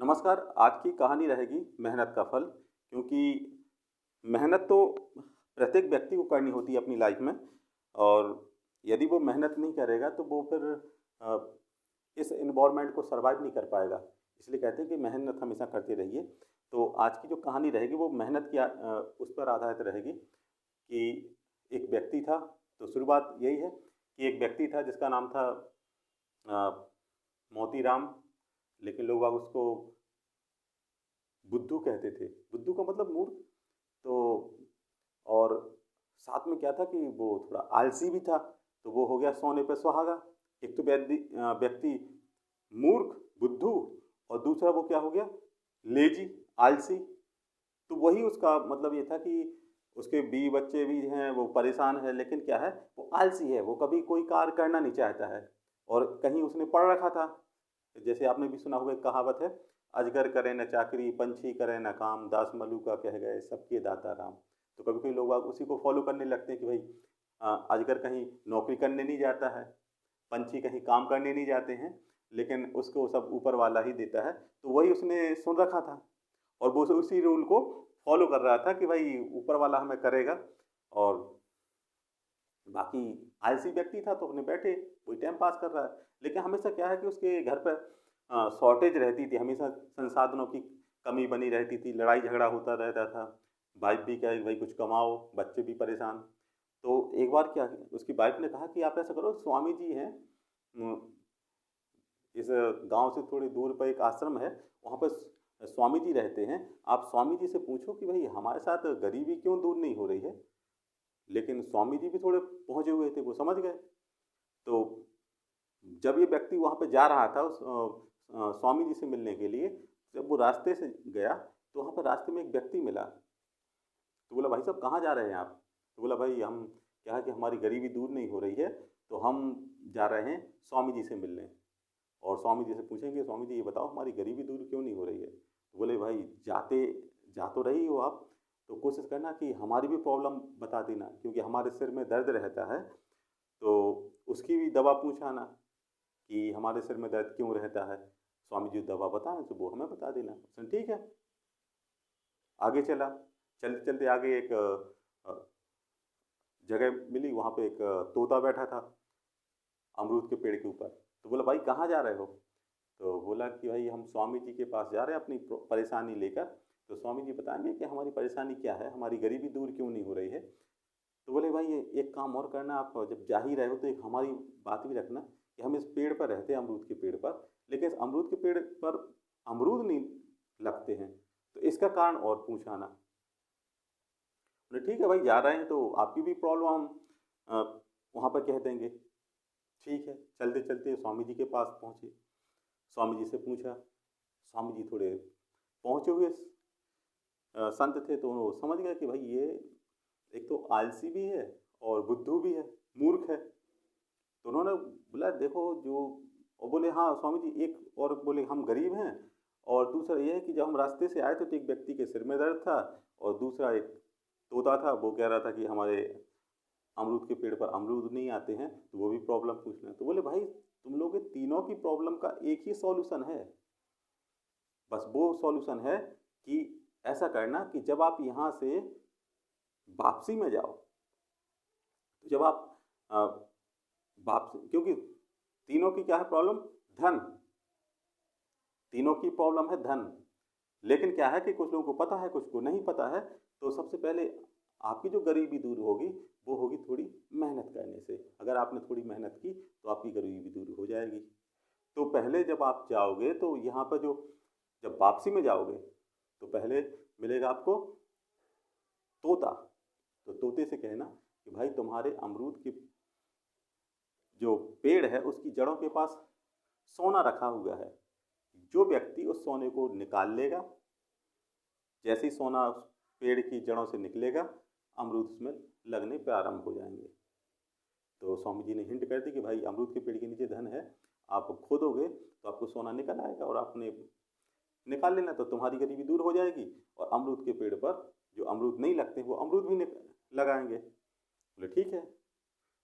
नमस्कार। आज की कहानी रहेगी मेहनत का फल, क्योंकि मेहनत तो प्रत्येक व्यक्ति को करनी होती है अपनी लाइफ में। और यदि वो मेहनत नहीं करेगा तो वो फिर अ, इस इन्वायरमेंट को सरवाइव नहीं कर पाएगा। इसलिए कहते हैं कि मेहनत हमेशा करते रहिए। तो आज की जो कहानी रहेगी वो मेहनत की उस पर आधारित रहेगी कि एक व्यक्ति था। तो शुरुआत यही है कि एक व्यक्ति था जिसका नाम था अ, मोतीराम, लेकिन लोग बाग उसको बुद्धू कहते थे। बुद्धू का मतलब मूर्ख। तो और साथ में क्या था कि वो थोड़ा आलसी भी था। तो वो हो गया सोने पे सुहागा। एक तो व्यक्ति मूर्ख, बुद्धू, और दूसरा वो क्या हो गया, लेजी, आलसी। तो वही उसका मतलब ये था कि उसके बीवी बच्चे भी हैं, वो परेशान है, लेकिन क्या है, वो आलसी है, वो कभी कोई कार्य करना नहीं चाहता है। और कहीं उसने पढ़ रखा था, जैसे आपने भी सुना होगा, एक कहावत है, अजगर करे न चाकरी, पंछी करे न काम, दास मलुका कह गए सबके दाता राम। तो कभी कभी लोग उसी को फॉलो करने लगते हैं कि भाई अजगर कहीं नौकरी करने नहीं जाता है, पंछी कहीं काम करने नहीं जाते हैं, लेकिन उसको सब ऊपर वाला ही देता है। तो वही उसने सुन रखा था और वो उसी रूल को फॉलो कर रहा था कि भाई ऊपर वाला हमें करेगा। और बाकी आलसी व्यक्ति था तो अपने बैठे कोई टाइम पास कर रहा है। लेकिन हमेशा क्या है कि उसके घर पर शॉर्टेज रहती थी, हमेशा संसाधनों की कमी बनी रहती थी, लड़ाई झगड़ा होता रहता था। वाइफ भी क्या है, भाई कुछ कमाओ, बच्चे भी परेशान। तो एक बार क्या, उसकी वाइफ ने कहा कि आप ऐसा करो, स्वामी जी हैं इस गांव से थोड़ी दूर पर एक आश्रम है, वहाँ पर स्वामी जी रहते हैं। आप स्वामी जी से पूछो कि भाई हमारे साथ गरीबी क्यों दूर नहीं हो रही है। लेकिन स्वामी जी भी थोड़े पहुंचे हुए थे, वो समझ गए। तो जब ये व्यक्ति वहाँ पे जा रहा था उस स्वामी जी से मिलने के लिए, जब वो रास्ते से गया तो वहाँ पर रास्ते में एक व्यक्ति मिला। तो बोला, भाई साहब कहाँ जा रहे हैं आप? तो बोला, भाई हम क्या है कि हमारी गरीबी दूर नहीं हो रही है, तो हम जा रहे हैं स्वामी जी से मिलने। और स्वामी जी से पूछेंगे, स्वामी जी ये बताओ हमारी गरीबी दूर क्यों नहीं हो रही है? तो बोले, भाई जाते जा तो रही हो आप, तो कोशिश करना कि हमारी भी प्रॉब्लम बता देना, क्योंकि हमारे सिर में दर्द रहता है। तो उसकी भी दवा पूछाना कि हमारे सिर में दर्द क्यों रहता है। स्वामी जी दवा बताएं तो वो हमें बता देना। उसने ठीक है, आगे चला। चलते चलते आगे एक जगह मिली, वहाँ पे एक तोता बैठा था अमरूद के पेड़ के ऊपर। तो बोला, भाई कहाँ जा रहे हो? तो बोला कि भाई हम स्वामी जी के पास जा रहे हैं अपनी परेशानी लेकर। तो स्वामी जी बताएंगे कि हमारी परेशानी क्या है, हमारी गरीबी दूर क्यों नहीं हो रही है। तो बोले, भाई ये एक काम और करना, आप जब जा ही रहे हो तो एक हमारी बात भी रखना कि हम इस पेड़ पर रहते हैं, अमरूद के पेड़ पर, लेकिन इस अमरूद के पेड़ पर अमरूद नहीं लगते हैं, तो इसका कारण और पूछाना। बोले ठीक है भाई, जा रहे हैं तो आपकी भी प्रॉब्लम हम वहाँ पर कह देंगे। ठीक है, चलते चलते स्वामी जी के पास पहुँचे। स्वामी जी से पूछा। स्वामी जी थोड़े पहुँचे हुए संत थे, तो वो समझ गए कि भाई ये एक तो आलसी भी है और बुद्धू भी है, मूर्ख है। तो उन्होंने बोला, देखो जो, और बोले हाँ स्वामी जी, एक और बोले, हम गरीब हैं, और दूसरा ये है कि जब हम रास्ते से आए थे तो एक व्यक्ति के सिर में दर्द था, और दूसरा एक तोता था, वो कह रहा था कि हमारे अमरूद के पेड़ पर अमरूद नहीं आते हैं, तो वो भी प्रॉब्लम पूछ लें। तो बोले, भाई तुम लोग के तीनों की प्रॉब्लम का एक ही सॉल्यूशन है। बस वो सॉल्यूशन है कि ऐसा करना कि जब आप यहाँ से वापसी में जाओ, तो जब आप अ, वापसी, क्योंकि तीनों की क्या है प्रॉब्लम, धन। तीनों की प्रॉब्लम है धन। लेकिन क्या है कि कुछ लोगों को पता है, कुछ को नहीं पता है। तो सबसे पहले आपकी जो गरीबी दूर होगी वो होगी थोड़ी मेहनत करने से। अगर आपने थोड़ी मेहनत की तो आपकी गरीबी दूर हो जाएगी। तो पहले जब आप जाओगे तो यहाँ पर जो, जब वापसी में जाओगे तो पहले मिलेगा आपको तोता। तो तोते से कहना कि भाई तुम्हारे अमरूद के जो पेड़ है उसकी जड़ों के पास सोना रखा हुआ है। जो व्यक्ति उस सोने को निकाल लेगा, जैसे ही सोना उस पेड़ की जड़ों से निकलेगा, अमरूद उसमें लगने प्रारंभ हो जाएंगे। तो स्वामी जी ने हिंट कर दी कि भाई अमरूद के पेड़ के नीचे धन है, आप खोदोगे तो आपको सोना निकल आएगा, और आपने निकाल लेना तो तुम्हारी गरीबी दूर हो जाएगी। और अमरूद के पेड़ पर जो अमरूद नहीं लगते वो अमरूद भी लगाएंगे। बोले ठीक है।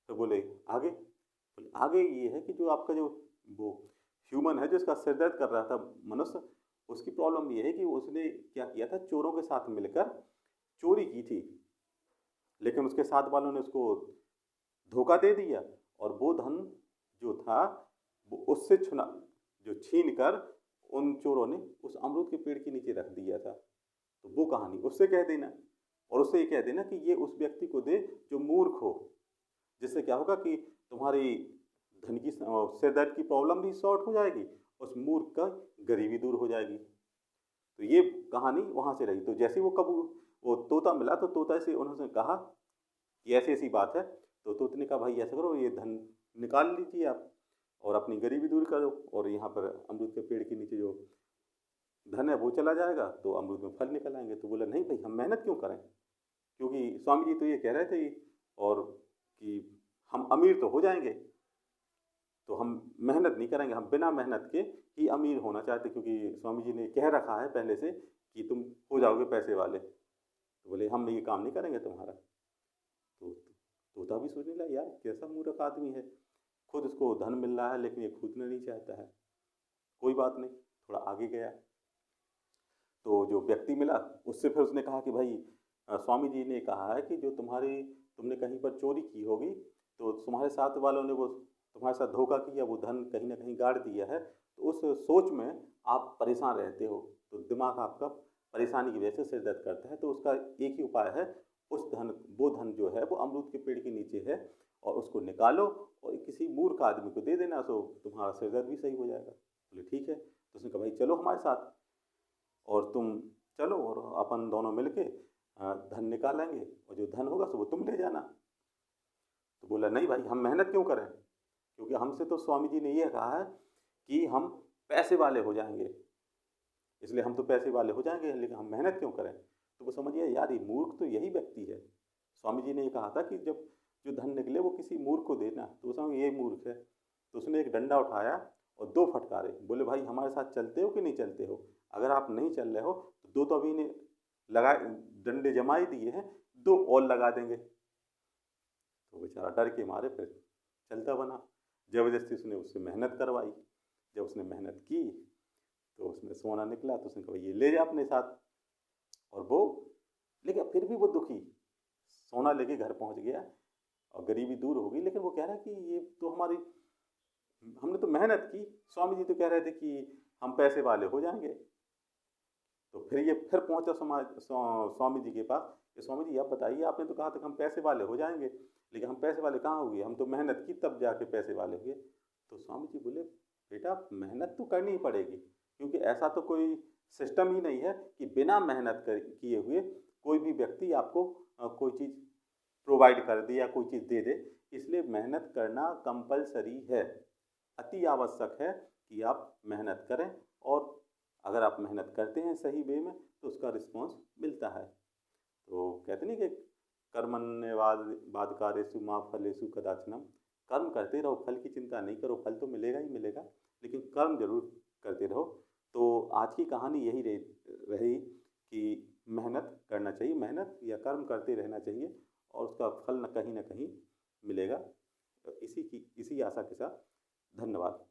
तो बोले आगे? बोले आगे ये है कि जो आपका जो वो ह्यूमन है, जो इसका सिर दर्द कर रहा था, मनुष्य, उसकी प्रॉब्लम ये है कि उसने क्या किया था, चोरों के साथ मिलकर चोरी की थी, लेकिन उसके साथ वालों ने उसको धोखा दे दिया और वो धन जो था वो उससे जो छीन कर उन चोरों ने उस अमरूद के पेड़ के नीचे रख दिया था। तो वो कहानी उससे कह देना, और उससे ये कह देना कि ये उस व्यक्ति को दे जो मूर्ख हो, जिससे क्या होगा कि तुम्हारी धन की सिर दर्द की प्रॉब्लम भी सॉर्ट हो जाएगी, उस मूर्ख का गरीबी दूर हो जाएगी। तो ये कहानी वहाँ से रही। तो जैसे वो वो तोता मिला तो तोता से उन्होंने कहा कि ऐसी ऐसी बात है। तो तोते ने कहा भाई ऐसा करो, ये धन निकाल लीजिए आप और अपनी गरीबी दूर करो, और यहाँ पर अमरूद के पेड़ के नीचे जो धन है वो चला जाएगा तो अमरूद में फल निकल आएंगे। तो बोला नहीं भाई, हम मेहनत क्यों करें, क्योंकि स्वामी जी तो ये कह रहे थे और कि हम अमीर तो हो जाएंगे, तो हम मेहनत नहीं करेंगे, हम बिना मेहनत के ही अमीर होना चाहते, क्योंकि स्वामी जी ने कह रखा है पहले से कि तुम हो जाओगे पैसे वाले। तो बोले हम ये काम नहीं करेंगे तुम्हारा। तो तोता भी सोचने लगा यार कैसा मूर्ख आदमी है, खुद उसको धन मिल रहा है लेकिन ये खुदना नहीं चाहता है। कोई बात नहीं, थोड़ा आगे गया तो जो व्यक्ति मिला उससे फिर उसने कहा कि भाई स्वामी जी ने कहा है कि जो तुमने कहीं पर चोरी की होगी तो तुम्हारे साथ वालों ने वो तुम्हारे साथ धोखा किया, वो धन कहीं ना कहीं गाड़ दिया है, तो उस सोच में आप परेशान रहते हो, तो दिमाग आपका परेशानी की वजह से सिर दर्द करता है। तो उसका एक ही उपाय है, वो धन जो है वो अमरूद के पेड़ के नीचे है और उसको निकालो और किसी मूर्ख आदमी को दे देना, तो तुम्हारा सिर दर्द भी सही हो जाएगा। बोले ठीक है। तो उसने कहा भाई चलो हमारे साथ और तुम चलो और अपन दोनों मिलके धन निकालेंगे और जो धन होगा सो वो तुम ले जाना। तो बोला नहीं भाई, हम मेहनत क्यों करें, क्योंकि हमसे तो स्वामी जी ने यह कहा है कि हम पैसे वाले हो जाएंगे, इसलिए हम तो पैसे वाले हो जाएंगे, लेकिन हम मेहनत क्यों करें। तो वो समझिए यार ये मूर्ख तो यही व्यक्ति है। स्वामी जी ने ये कहा था कि जब जो धन निकले वो किसी मूर्ख को देना, तो वो समझ ये मूर्ख है। तो उसने एक डंडा उठाया और 2 फटकारे, बोले भाई हमारे साथ चलते हो कि नहीं चलते हो, अगर आप नहीं चल रहे हो तो 2 तो अभी ने लगा डंडे जमा ही दिए हैं, 2 और लगा देंगे। तो बेचारा डर के मारे फिर चलता बना, ज़बरदस्ती उसने उससे मेहनत करवाई। जब उसने मेहनत की तो उसमें सोना निकला, तो उसने कहा ये ले जा अपने साथ, और वो लेकिन फिर भी वो दुखी, सोना लेके घर पहुंच गया और गरीबी दूर होगी, लेकिन वो कह रहा है कि ये तो हमने तो मेहनत की, स्वामी जी तो कह रहे थे कि हम पैसे वाले हो जाएंगे। तो फिर पहुंचा स्वामी जी के पास कि स्वामी जी आप बताइए, आपने तो कहा था कि हम पैसे वाले हो जाएंगे, लेकिन हम पैसे वाले कहाँ हुए, हम तो मेहनत की तब जाके पैसे वाले हुए। तो स्वामी जी बोले बेटा मेहनत तो करनी ही पड़ेगी, क्योंकि ऐसा तो कोई सिस्टम ही नहीं है कि बिना मेहनत किए हुए कोई भी व्यक्ति आपको कोई चीज़ प्रोवाइड कर दे या कोई चीज़ दे दे। इसलिए मेहनत करना कंपलसरी है, अति आवश्यक है कि आप मेहनत करें, और अगर आप मेहनत करते हैं सही वे में तो उसका रिस्पॉन्स मिलता है। तो कहते नहीं कि कर्मण्यवाद कार्येषु मा फलेषु कदाचन, कर्म करते रहो, फल की चिंता नहीं करो, फल तो मिलेगा ही मिलेगा, लेकिन कर्म जरूर करते रहो। तो आज की कहानी यही रही कि मेहनत करना चाहिए, मेहनत या कर्म करते रहना चाहिए और उसका फल न कहीं मिलेगा। तो इसी आशा के साथ धन्यवाद।